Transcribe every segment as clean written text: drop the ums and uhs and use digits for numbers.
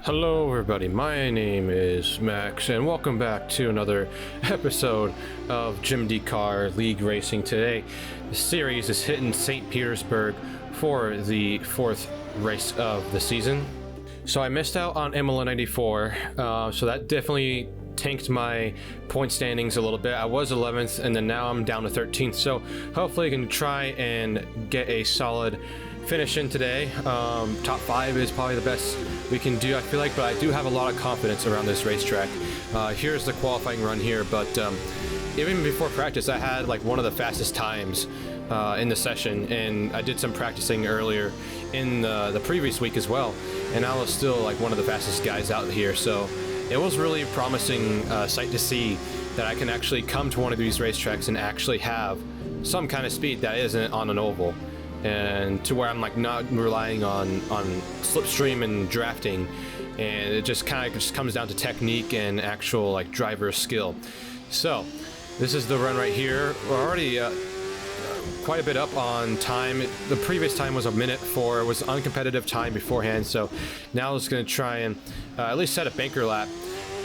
Hello everybody, my name is Max and welcome back to another episode of JIMDYCAR League Racing. Today, the series is hitting St. Petersburg for the 4th race of the season. So I missed out on Imola 94, so that definitely tanked my point standings a little bit. I was 11th and then now I'm down to 13th, so hopefully I can try and get a solid finish in today. Top 5 is probably the best we can do, I feel like, but I do have a lot of confidence around this racetrack. Here's the qualifying run here, but even before practice I had like one of the fastest times in the session, and I did some practicing earlier in the previous week as well, and I was still like one of the fastest guys out here, so it was really promising sight to see that I can actually come to one of these racetracks and actually have some kind of speed that isn't on an oval, and to where I'm like not relying on slipstream and drafting, and it just kind of just comes down to technique and actual like driver skill. So this is the run right here. We're already quite a bit up on time. The previous time was a minute 4. It was uncompetitive time beforehand, so now I was going to try and at least set a banker lap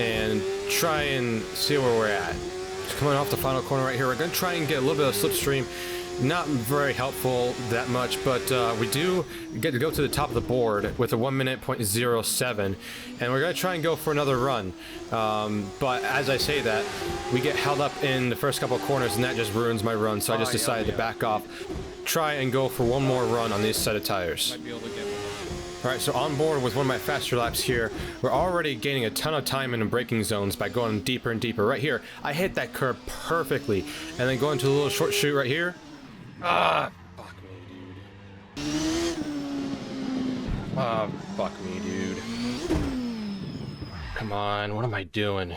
and try and see where we're at. Just coming off the final corner right here, we're going to try and get a little bit of slipstream. Not very helpful that much, but we do get to go to the top of the board with a 1 minute .07, and we're going to try and go for another run. But as I say that, we get held up in the first couple of corners, and that just ruins my run, so I just decided to back off, try and go for one more run on this set of tires. Alright, so on board with one of my faster laps here, we're already gaining a ton of time in the braking zones by going deeper and deeper. Right here, I hit that curb perfectly, and then going to a little short chute right here. Ah, fuck me, dude. Ah, fuck me, dude. Come on, what am I doing?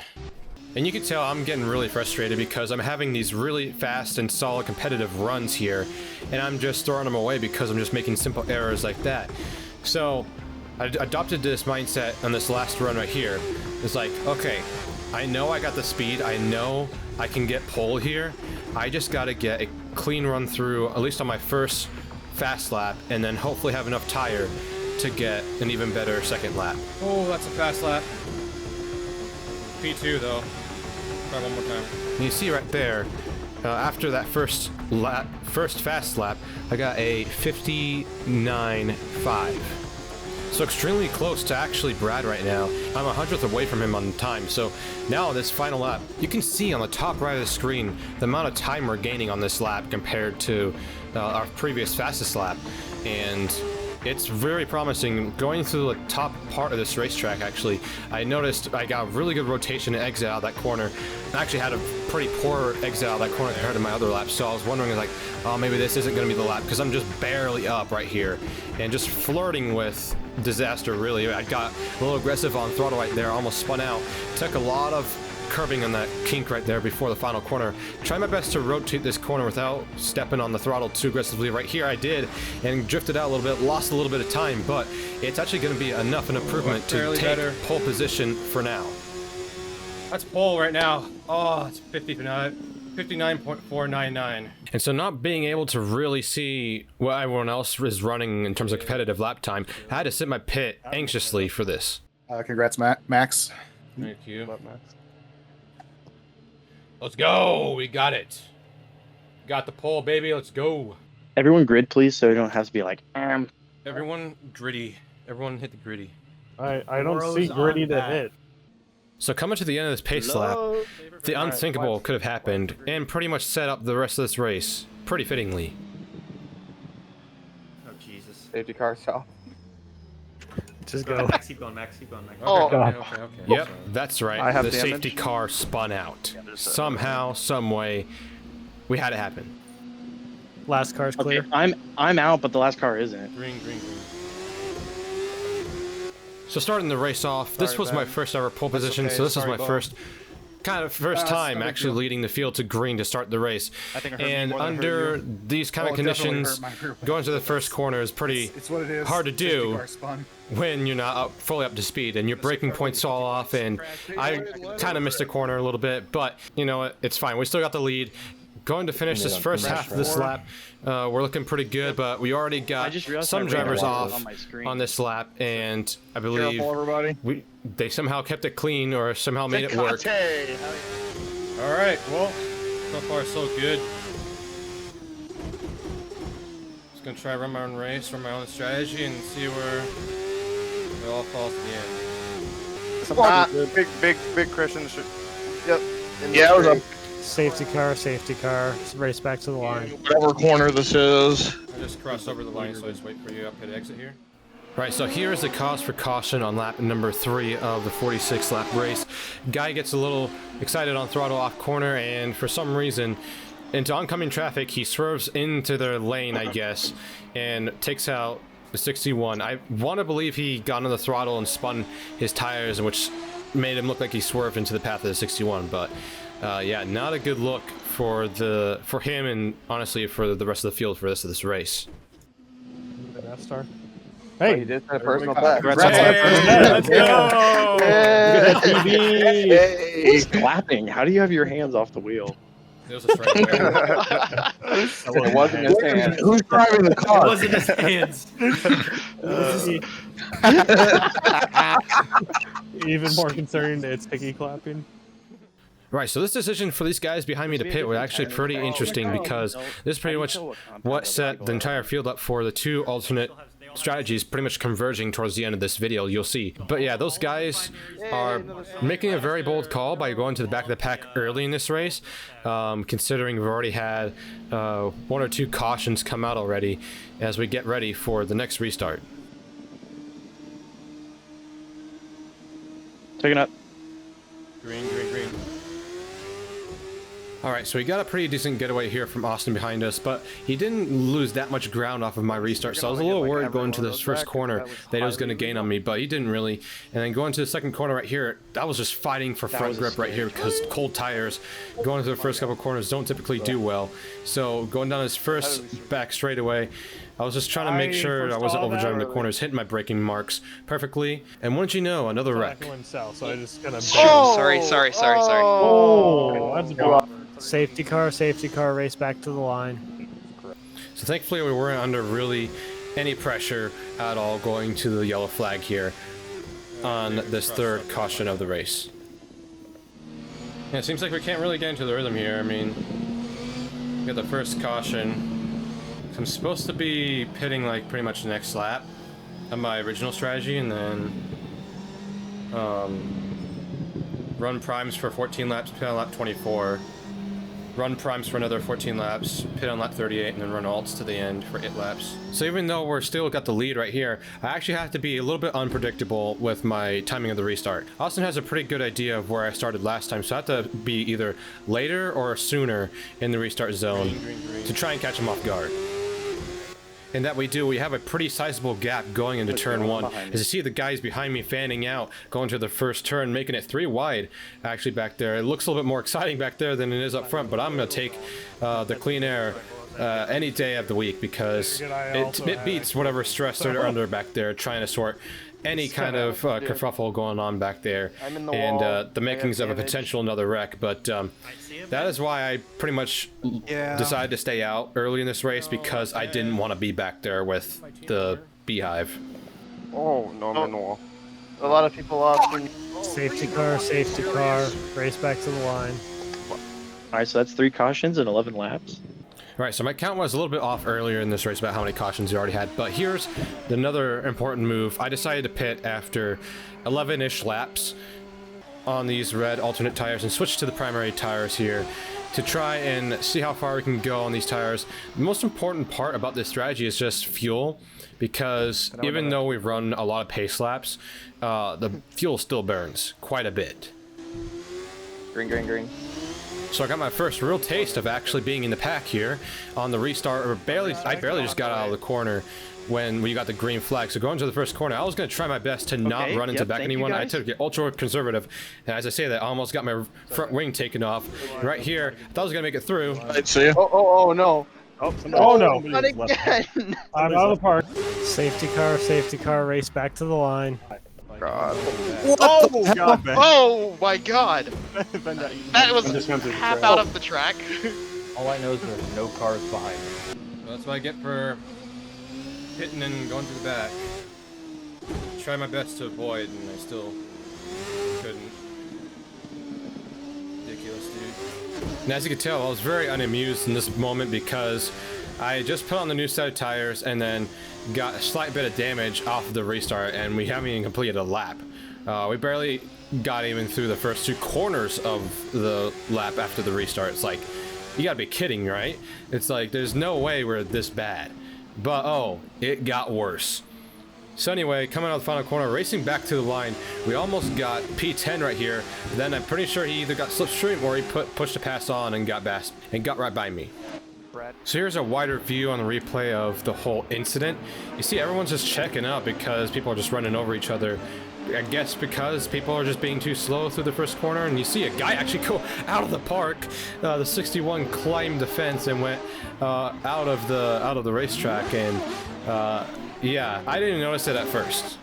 And you can tell I'm getting really frustrated because I'm having these really fast and solid competitive runs here, and I'm just throwing them away because I'm just making simple errors like that. So I adopted this mindset on this last run right here. It's like, okay, I know I got the speed, I know I can get pole here, I just gotta get a clean run through, at least on my first fast lap, and then hopefully have enough tire to get an even better second lap. Oh, that's a fast lap. P2 though. Try one more time. And you see right there, after that first fast lap, I got a 59.5. So extremely close to actually Brad right now. I'm 100th away from him on time. So now this final lap, you can see on the top right of the screen the amount of time we're gaining on this lap compared to our previous fastest lap. And it's very promising. Going through the top part of this racetrack, actually, I noticed I got really good rotation and exit out of that corner. I actually had a pretty poor exit out of that corner compared to my other laps, so I was wondering, like, oh, maybe this isn't going to be the lap, because I'm just barely up right here and just flirting with disaster, really. I got a little aggressive on throttle right there, almost spun out. Took a lot of curbing on that kink right there before the final corner. Try my best to rotate this corner without stepping on the throttle too aggressively. Right here I did, and drifted out a little bit, lost a little bit of time, but it's actually going to be enough an improvement to take pole position for now. That's pole right now. Oh, it's 59.499. And so not being able to really see what everyone else is running in terms of competitive lap time, I had to sit in my pit anxiously for this. Congrats, Max. Thank you. Let's go! We got it. Got the pole, baby. Let's go. Everyone grid, please, so you don't have to be like, Everyone gritty. Everyone hit the gritty. I don't see gritty to hit. So coming to the end of this pace lap, the unthinkable could have happened and pretty much set up the rest of this race pretty fittingly. Oh Jesus. Safety car stop. Just go. Max, keep going, Max, keep going, Max. Oh. Okay. Yep, that's right. I have The damage. safety car spun out. Somehow, some way, we had it happen. Last car's okay, clear. I'm out, but the last car isn't. Green. So starting the race off, this was my first ever pole position, okay. so this is Sorry, my Bo. first time actually leading the field to green to start the race. I think I heard And more than I heard under you. these kind of Oh, it definitely conditions, hurt my rear. going to the first corner is pretty It's what it is. hard to Safety do car spun. when you're not fully up to speed and your braking points fall off, and I kind of missed a corner a little bit, but you know what, it's fine. We still got the lead. going to finish this first half of this lap. We're looking pretty good, but we already got some drivers off on this lap, and I believe they somehow kept it clean or somehow made it work. All right, well, so far so good. Just gonna try run my own race, run my own strategy, and see where it all falls at the end. Big Christian should. Yep. Yeah, it was a Safety car. Race back to the line. whatever corner this is. I just crossed over the line, so I just wait for you up at exit here. Right, so here is the cause for caution on lap number 3 of the 46 lap race. Guy gets a little excited on throttle off corner, and for some reason, into oncoming traffic, he swerves into their lane, I guess, and takes out the 61. I want to believe he got on the throttle and spun his tires, which made him look like he swerved into the path of the 61, but yeah, not a good look for him, and honestly for the rest of the field for this race. F-star. Hey, Hey, you did a personal best. let's go! He's clapping. How do you have your hands off the wheel? It was a straight away. It wasn't his hand. Who's driving the car? It wasn't his hands. even more concerned, it's Hickey clapping. Right, so this decision for these guys behind me to pit was actually pretty interesting because this is pretty much what set the entire field up for the two alternate strategies pretty much converging towards the end of this video, you'll see. But yeah, those guys are making a very bold call by going to the back of the pack early in this race, considering we've already had 1 or 2 cautions come out already as we get ready for the next restart. Taking up. Green. Alright, so he got a pretty decent getaway here from Austin behind us, but he didn't lose that much ground off of my restart, so I was a little worried going to this first corner that he was going to gain on me, but he didn't really. And then going to the second corner right here, I was just fighting for front grip right here because cold tires going to the first couple corners don't typically do well. So going down his first back straightaway, I was just trying to make sure I wasn't overdriving the corners, hitting my braking marks perfectly, and wouldn't you know, another wreck. South, so I just gonna Sorry. Oh, that's bad. Safety car, race back to the line. So thankfully we weren't under really any pressure at all going to the yellow flag here on this third caution of the race. Yeah, it seems like we can't really get into the rhythm here. I mean, we got the first caution. I'm supposed to be pitting like pretty much the next lap of my original strategy, and then run primes for 14 laps, pit on lap 24. Run primes for another 14 laps, pit on lap 38, and then run alts to the end for 8 laps. So even though we're still got the lead right here, I actually have to be a little bit unpredictable with my timing of the restart. Austin has a pretty good idea of where I started last time, so I have to be either later or sooner in the restart zone to try and catch him off guard. And that we do, we have a pretty sizable gap going into turn 1. As you see the guys behind me fanning out, going to the first turn, making it 3 wide actually back there. It looks a little bit more exciting back there than it is up front, but I'm going to take the clean air any day of the week because it beats whatever stress they're under back there trying to sort any kind of kerfuffle going on back there, and the makings of a potential another wreck. But that is why I pretty much decided to stay out early in this race, because I didn't want to be back there with the beehive. Oh, no. A lot of people often. Safety car, race back to the line. Alright, so that's 3 cautions and 11 laps. Right, so my count was a little bit off earlier in this race about how many cautions you already had, but here's another important move. I decided to pit after 11-ish laps on these red alternate tires and switch to the primary tires here to try and see how far we can go on these tires. The most important part about this strategy is just fuel, because even though we've run a lot of pace laps, the fuel still burns quite a bit. Green. So I got my first real taste of actually being in the pack here on the restart. I barely just got out of the corner when we got the green flag. So going to the first corner, I was going to try my best to not run into back anyone. I took it ultra conservative, and as I say that, I almost got my front wing taken off. And right here, I thought I was going to make it through. I'd see you. Oh no. Oh no! Not again. I'm out of the park. Safety car, race back to the line. God. Oh God! Oh my God! That was half out of the track. All I know is there's no cars behind me. Well, that's what I get for hitting and going to the back. Try my best to avoid, and I still couldn't. Ridiculous, dude. And as you can tell, I was very unamused in this moment because I just put on the new set of tires and then got a slight bit of damage off of the restart, and we haven't even completed a lap. We barely got even through the first 2 corners of the lap after the restart. It's like, you gotta be kidding, right? It's like, there's no way we're this bad. But oh, it got worse. So anyway, coming out of the final corner, racing back to the line, we almost got P10 right here. Then I'm pretty sure he either got slipstream or he pushed a pass on and got right by me. So here's a wider view on the replay of the whole incident. You see everyone's just checking up because people are just running over each other. I guess because people are just being too slow through the first corner, and you see a guy actually go out of the park. The 61 climbed the fence and went out of the racetrack, and yeah, I didn't notice it at first.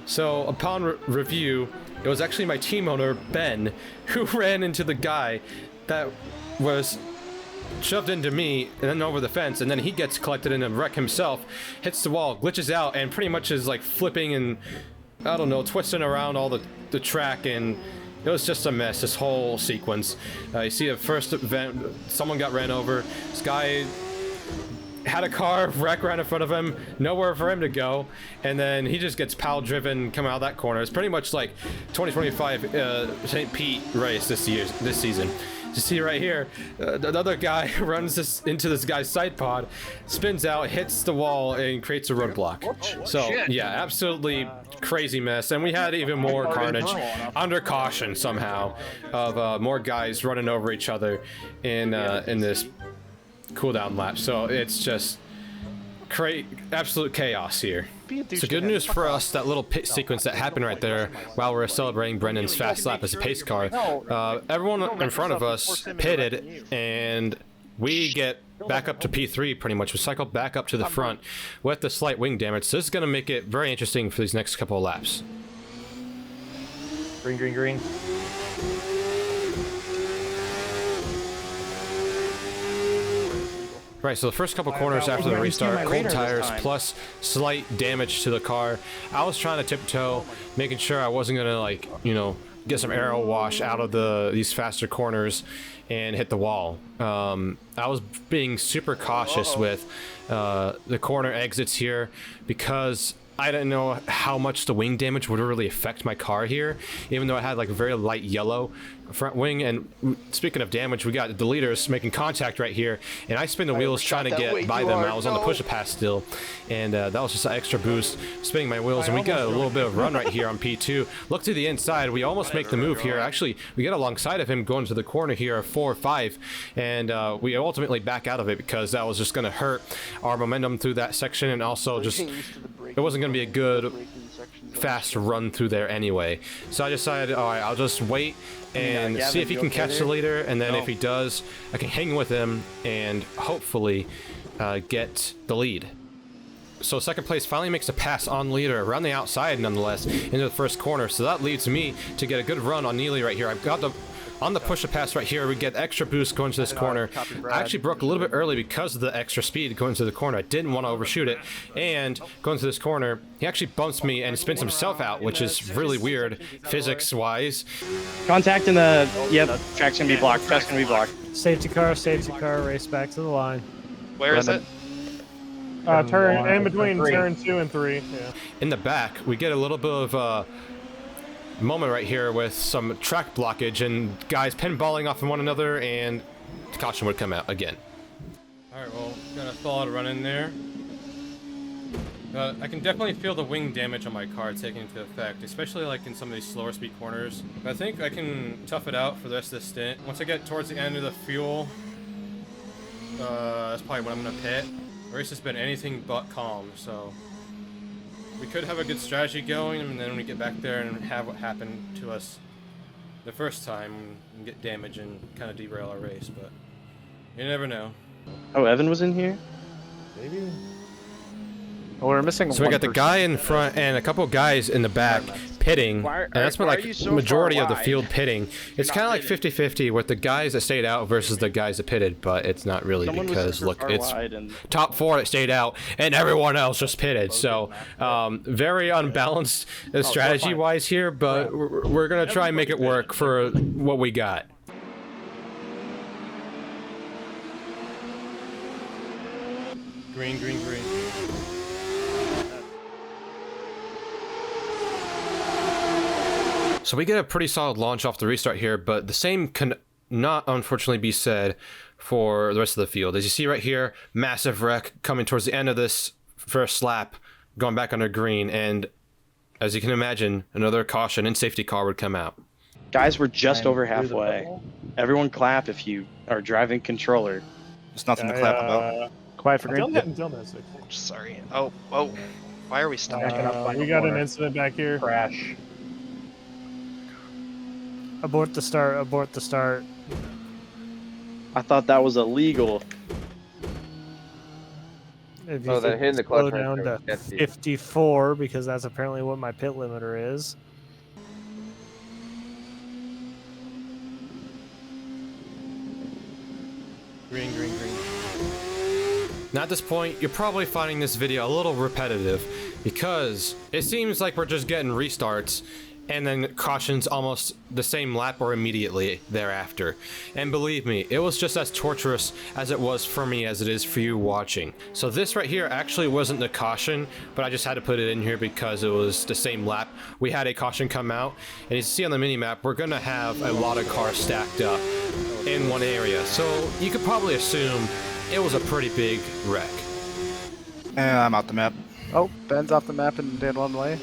So upon review, it was actually my team owner Ben who ran into the guy that was shoved into me and then over the fence, and then he gets collected in a wreck himself, hits the wall, glitches out, and pretty much is like flipping and I don't know, twisting around all the track, and it was just a mess, this whole sequence. You see the first event, someone got ran over, this guy had a car wreck right in front of him, nowhere for him to go, and then he just gets pile driven coming out of that corner. It's pretty much like 2025 St. Pete race this season. You see right here, the other guy runs into this guy's side pod, spins out, hits the wall, and creates a roadblock. So yeah, absolutely crazy mess. And we had even more carnage under caution somehow of more guys running over each other in this cooldown lap. So it's just absolute chaos here. So good news for us, that little pit sequence that happened right there while we were celebrating Brendan's fast lap as a pace car. Everyone in front of us pitted, and we get back up to P3 pretty much. We cycled back up to the front with the slight wing damage. So this is going to make it very interesting for these next couple of laps. Green, green, green. Right, so the first couple corners after the restart, cold tires plus slight damage to the car. I was trying to tiptoe, making sure I wasn't gonna, like, you know, get some aero wash out of these faster corners and hit the wall. I was being super cautious with the corner exits here because I didn't know how much the wing damage would really affect my car here, even though I had like a very light yellow front wing. And speaking of damage, we got the leaders making contact right here, and I spin the wheels trying to get by them. I was on the push-a-pass still, and that was just an extra boost, spinning my wheels, and we got a little bit of run right here on P2. Look to the inside, we almost make the move here. Actually, we get alongside of him going to the corner here of 4 or 5, and we ultimately back out of it because that was just going to hurt our momentum through that section, and also just it wasn't going to be a good fast run through there anyway. So I decided, all right, I'll just wait and see if he can catch the leader, and then if he does, I can hang with him and hopefully get the lead. So second place finally makes a pass on leader around the outside nonetheless into the first corner, so that leads me to get a good run on Neely right here. I've got on the push-a-pass right here, we get extra boost going to this corner. I actually broke a little bit early because of the extra speed going to the corner. I didn't want to overshoot it, and going to this corner, he actually bumps me and spins himself out, which is really weird physics-wise. Contact in the... Yep, track's gonna be blocked. Track's gonna be blocked. Safety car, race back to the line. Where is it? Turn in between turn 2 and 3. Yeah. In the back, we get a little bit of moment right here with some track blockage and guys pinballing off of one another, and caution would come out again. Alright, well, got a solid run in there. I can definitely feel the wing damage on my car taking into effect, especially like in some of these slower speed corners. But I think I can tough it out for the rest of the stint. Once I get towards the end of the fuel, that's probably when I'm gonna pit. The race has been anything but calm, so we could have a good strategy going, and then when we get back there and have what happened to us the first time and get damage and kind of derail our race, but you never know. Oh, Evan was in here? Maybe. Oh, we're missing So we got the guy in front and a couple guys in the back pitting, Why- and that's why what are like you so far majority of the wide? field pitting. It's not kind of like pitting. 50-50 with the guys that stayed out versus the guys that pitted, but it's not really Someone was because super look, far it's wide and top 4 that stayed out, and everyone else just pitted. So very unbalanced strategy-wise here, but we're gonna try and make it work for what we got. Green, green, green. So we get a pretty solid launch off the restart here, but the same can not unfortunately be said for the rest of the field. As you see right here, massive wreck coming towards the end of this first lap, going back under green, and as you can imagine, another caution and safety car would come out. guys, we're just over halfway. Everyone clap if you are driving controller. There's nothing to clap about. Quiet for Dylan green. hitting Dylan. Sorry. Oh, why are we stuck? We got an incident back here. Crash. Abort the start. Abort the start. I thought that was illegal. If you Oh, that could hitting the slow clutch down right to there was sketchy. 54 because that's apparently what my pit limiter is. Green, green, green. Now at this point, you're probably finding this video a little repetitive because it seems like we're just getting restarts and then cautions almost the same lap or immediately thereafter. And believe me, it was just as torturous as it was for me as it is for you watching. So this right here actually wasn't the caution, but I just had to put it in here because it was the same lap. We had a caution come out, and you see on the mini-map, we're gonna have a lot of cars stacked up in one area. So you could probably assume it was a pretty big wreck. And I'm out the map. Oh, Ben's off the map and dead one way.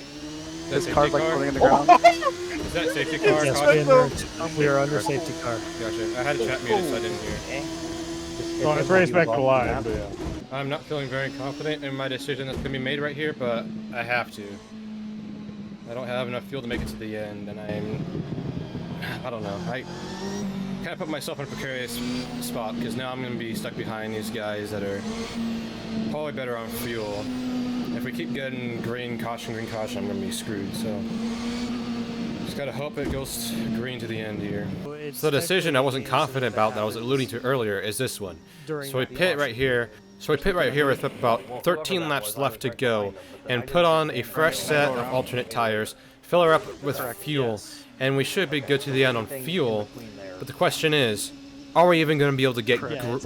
His car's like floating in the ground. Is that safety car? Yes, we are under safety car. Gotcha. I had a chat muted, so I didn't hear. Well, it's raced back to the line. But yeah. I'm not feeling very confident in my decision that's gonna be made right here, but I have to. I don't have enough fuel to make it to the end, and I don't know. I kind of put myself in a precarious spot because now I'm gonna be stuck behind these guys that are probably better on fuel. If we keep getting green caution, I'm gonna be screwed. So just gotta hope it goes green to the end here. So the decision I wasn't confident about that I was alluding to earlier is this one. So we pit right here. So we pit right here with about 13 laps left to go and put on a fresh set of alternate tires, fill her up with fuel, and we should be good to the end on fuel. But the question is, are we even going to be able to get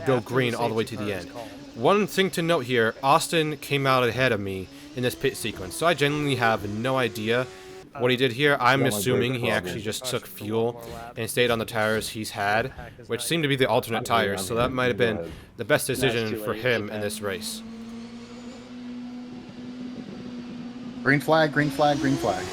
go green all the way to the end? One thing to note here, Austin came out ahead of me in this pit sequence, so I genuinely have no idea what he did here. I'm assuming he actually just took fuel and stayed on the tires he's had, which seemed to be the alternate tires, so that might have been the best decision for him in this race. Green flag, green flag, green flag.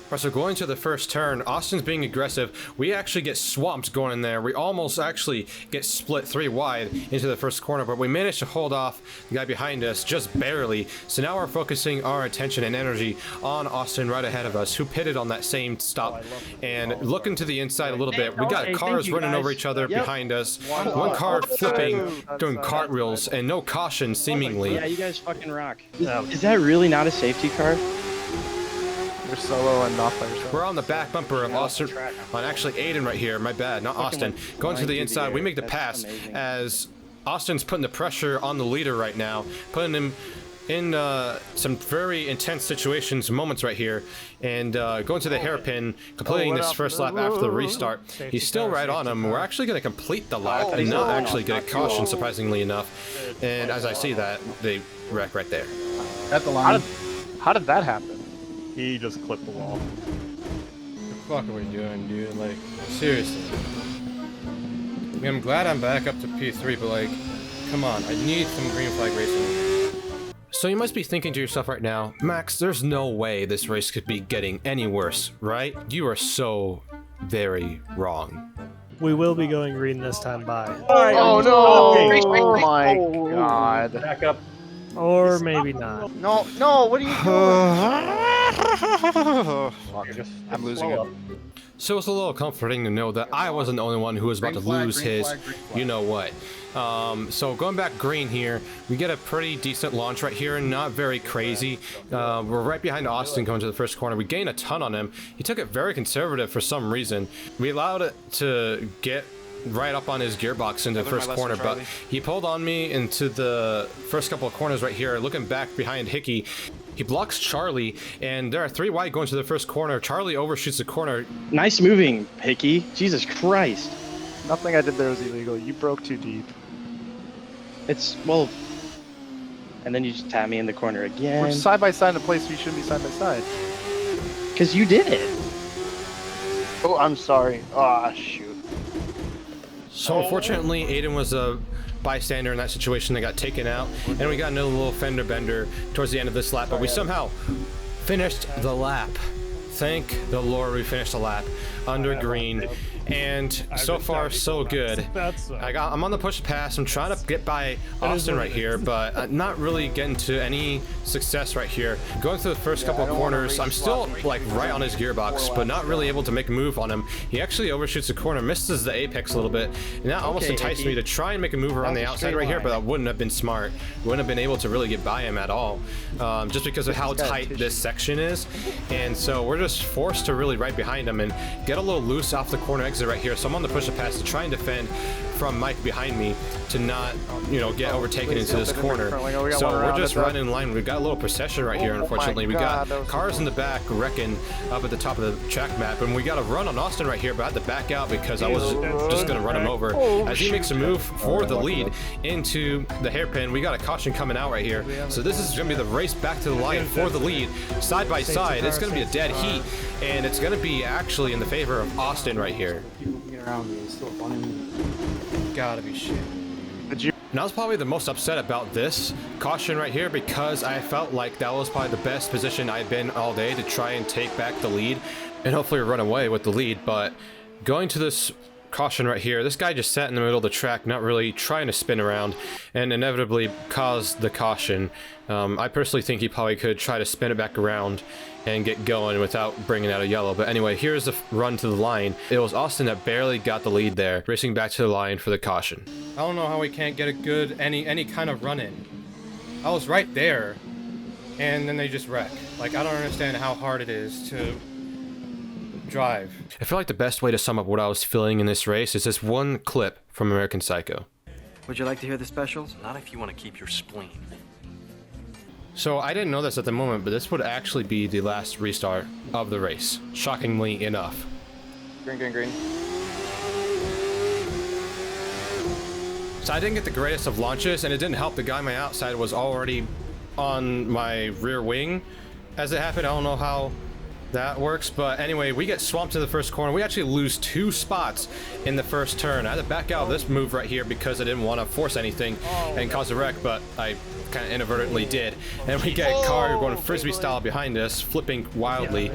Alright, so going to the first turn, Austin's being aggressive. We actually get swamped going in there. We almost actually get split 3 wide into the first corner, but we managed to hold off the guy behind us just barely. So now we're focusing our attention and energy on Austin right ahead of us, who pitted on that same stop. And looking to the inside a little bit, we got cars running over each other behind us. One car flipping, doing cartwheels, and no caution seemingly. Yeah, you guys fucking rock. Is that really not a safety car? We're solo and not by yourself. We're on the back bumper of Austin, on actually Aiden right here, my bad, not Austin. Going to the inside, we make the pass as Austin's putting the pressure on the leader right now, putting him in some very intense situations, moments right here, and going to the hairpin, completing this first lap after the restart. He's still right on him. We're actually going to complete the lap and not actually get a caution, surprisingly enough. And as I see that, they wreck right there. At the line. How did that happen? He just clipped the wall. What the fuck are we doing, dude? Like, seriously. I mean, I'm glad I'm back up to P3, but like, come on, I need some green flag racing. So you must be thinking to yourself right now, Max, there's no way this race could be getting any worse, right? You are so very wrong. We will be going green this time by. Oh no! Oh my god. Back up. Or maybe not. No, no, what are you doing? I'm losing it. So it's a little comforting to know that I wasn't the only one who was about to lose his you know what. So going back green here, we get a pretty decent launch right here, not very crazy. We're right behind Austin going to the first corner. We gain a ton on him. He took it very conservative for some reason. We allowed it to get right up on his gearbox into the first corner, but he pulled on me into the first couple of corners right here. Looking back behind Hickey, he blocks Charlie, and there are 3 wide going to the first corner. Charlie overshoots the corner. Nice moving, Hickey. Jesus Christ. Nothing I did there was illegal. You broke too deep. It's, well... And then you just tap me in the corner again. We're side by side in a place we shouldn't be side by side. Because you did it. Oh, I'm sorry. Ah, shoot. So unfortunately, Aiden was a bystander in that situation that got taken out, and we got another little fender bender towards the end of this lap, but we somehow finished the lap. Thank the Lord we finished the lap under green, and so far so good. I'm on the push pass. I'm trying to get by Austin right here, but not really getting to any success right here. Going through the first couple of corners, I'm still like right on his gearbox, but not really able to make a move on him. He actually overshoots the corner, misses the apex a little bit, and that almost enticed me to try and make a move around the outside right here, but that wouldn't have been smart. Wouldn't have been able to really get by him at all, just because of how tight this section is. And so we're just forced to really right behind him and get a little loose off the corner exit right here. So I'm on the push-a-pass to try and defend from Mike behind me to not, you know, get overtaken into this corner. So we're just running in line. We've got a little procession right here, unfortunately. We got cars in the back wrecking up at the top of the track map, and we got a run on Austin right here, but I had to back out because I was just going to run him over. As he makes a move for the lead into the hairpin, we got a caution coming out right here. So this is going to be the race back to the line for the lead, side by side. It's going to be a dead heat, and it's going to be actually in the favor of Austin right here. Gotta be shit. And I was probably the most upset about this caution right here because I felt like that was probably the best position I'd been all day to try and take back the lead and hopefully run away with the lead. But going to this caution right here, this guy just sat in the middle of the track, not really trying to spin around, and inevitably caused the caution. I personally think he probably could try to spin it back around and get going without bringing out a yellow. But anyway, here's the run to the line. It was Austin that barely got the lead there, racing back to the line for the caution. I don't know how we can't get a good any kind of run in. I was right there, and then they just wreck. Like, I don't understand how hard it is to drive. I feel like the best way to sum up what I was feeling in this race is this one clip from American Psycho. Would you like to hear the specials? Not if you want to keep your spleen. So I didn't know this at the moment, but this would actually be the last restart of the race, shockingly enough. Green, green, green. So I didn't get the greatest of launches, and it didn't help the guy on my outside was already on my rear wing. As it happened, I don't know how that works, but anyway, we get swamped to the first corner. We actually lose 2 spots in the first turn. I had to back out of this move right here because I didn't want to force anything and cause a wreck, but I kind of inadvertently did. And we get a car going frisbee style behind us, flipping wildly.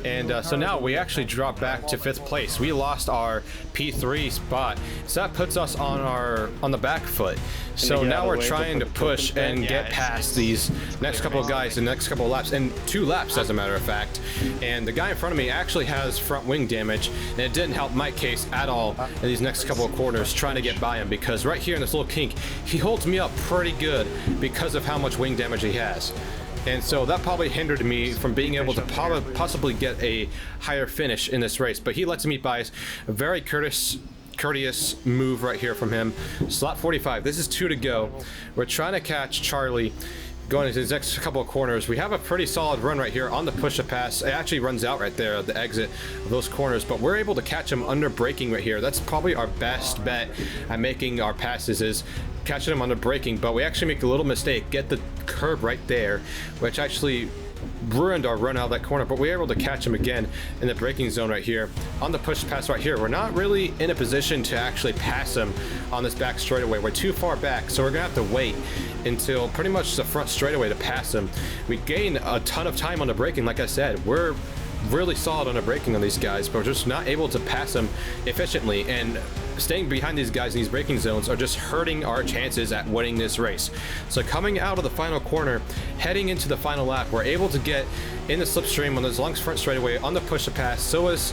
And so now we actually drop back to 5th place. We lost our P3 spot, so that puts us on the back foot. So now we're trying to push and get past these next couple of guys in the next couple of laps, and 2 laps as a matter of fact. And the guy in front of me actually has front wing damage, and it didn't help my case at all in these next couple of corners trying to get by him, because right here in this little kink, he holds me up pretty good because of how much wing damage he has. And so that probably hindered me from being able to possibly get a higher finish in this race. But he lets me by. A very courteous move right here from him. Slot 45. This is 2 to go. We're trying to catch Charlie going into his next couple of corners. We have a pretty solid run right here on the push-a-pass. It actually runs out right there at the exit of those corners, but we're able to catch him under braking right here. That's probably our best bet at making our passes, is catching him under braking. But we actually make a little mistake, get the curb right there, which actually ruined our run out of that corner, but we were able to catch him again in the braking zone right here on the push pass right here. We're not really in a position to actually pass him on this back straightaway. We're too far back, so we're gonna have to wait until pretty much the front straightaway to pass him. We gain a ton of time on the braking. Like I said, we're really solid on the braking on these guys, but we're just not able to pass them efficiently. And staying behind these guys in these braking zones are just hurting our chances at winning this race. So coming out of the final corner, heading into the final lap, we're able to get in the slipstream on this long front straightaway on the push to pass. So is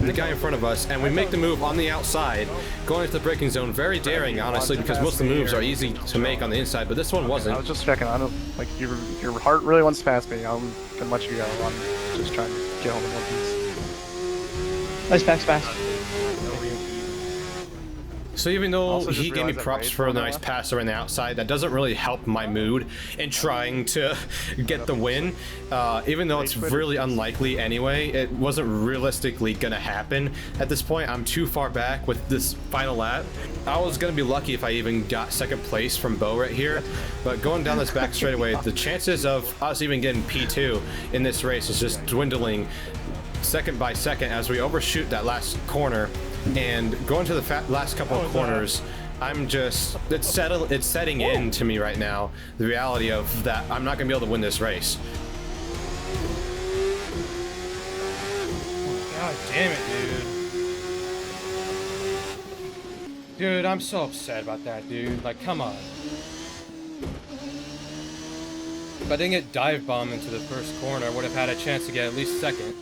the guy in front of us, and we make the move on the outside, going into the braking zone. Very daring, honestly, because most of the moves are easy to make on the inside, but this one wasn't. I was just checking. I don't like your heart really wants to pass me. I'm gonna let you go. I'm just trying to get home in one piece. Nice pass, pass. So even though Also just he gave me realized that props Ray's for the on nice the pass around the outside, that doesn't really help my mood in trying to get the win. Even though it's really unlikely anyway, it wasn't realistically gonna happen. At this point, I'm too far back with this final lap. I was gonna be lucky if I even got second place from Bo right here, but going down this back straightaway, the chances of us even getting P2 in this race is just dwindling second by second as we overshoot that last corner. And going to the last couple of corners, I'm just, it's setting in to me right now, the reality of that I'm not gonna be able to win this race. God damn it, dude. Dude, I'm so upset about that, dude. Like, come on. If I didn't get dive bombed into the first corner, I would have had a chance to get at least second.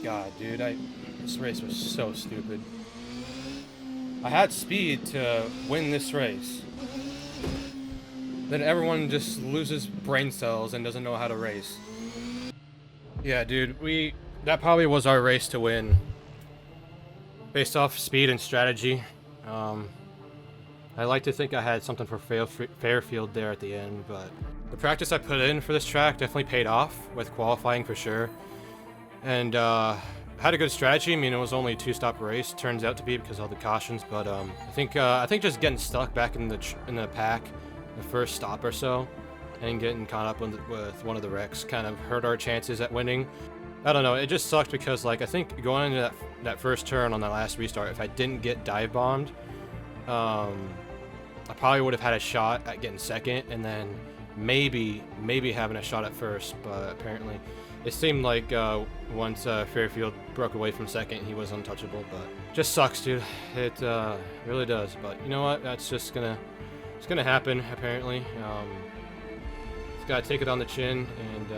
God, dude, this race was so stupid. I had speed to win this race. Then everyone just loses brain cells and doesn't know how to race. Yeah, dude, that probably was our race to win. Based off speed and strategy. I like to think I had something for Fairfield there at the end, but the practice I put in for this track definitely paid off with qualifying for sure. And had a good strategy. I mean, it was only a 2-stop race. Turns out to be because of all the cautions. But I think just getting stuck back in the pack, the first stop or so, and getting caught up with one of the wrecks kind of hurt our chances at winning. I don't know. It just sucked because like I think going into that first turn on that last restart, if I didn't get dive bombed, I probably would have had a shot at getting second, and then maybe having a shot at first. But apparently, it seemed like once Fairfield broke away from second, he was untouchable. But just sucks, dude. It really does. But you know what? That's just gonna happen. Apparently, just gotta take it on the chin and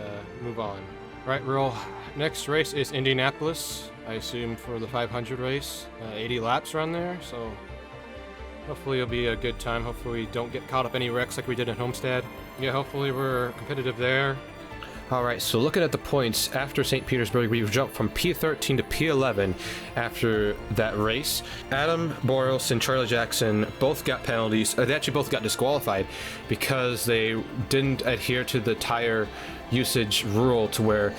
move on. Right, Earl. Next race is Indianapolis. I assume for the 500 race, 80 laps around there. So hopefully it'll be a good time. Hopefully we don't get caught up any wrecks like we did at Homestead. Yeah, hopefully we're competitive there. Alright, so looking at the points after St. Petersburg, we've jumped from P13 to P11 after that race. Adam Boros and Charlie Jackson both got penalties. They actually both got disqualified because they didn't adhere to the tire usage rule to where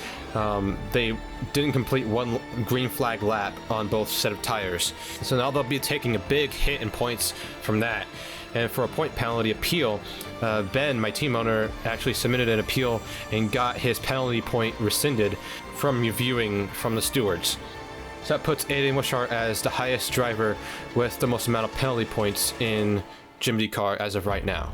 they didn't complete one green flag lap on both set of tires. So now they'll be taking a big hit in points from that. And for a point penalty appeal, Ben, my team owner, actually submitted an appeal and got his penalty point rescinded from reviewing from the stewards. So that puts Aiden Wishart as the highest driver with the most amount of penalty points in JIMDYCAR as of right now.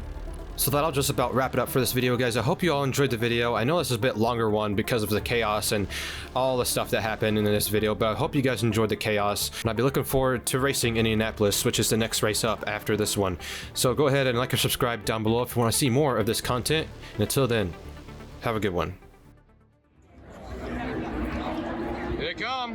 So that'll just about wrap it up for this video, guys. I hope you all enjoyed the video. I know this is a bit longer one because of the chaos and all the stuff that happened in this video, but I hope you guys enjoyed the chaos. And I'll be looking forward to racing Indianapolis, which is the next race up after this one. So go ahead and like or subscribe down below if you want to see more of this content. And until then, have a good one. Here they come.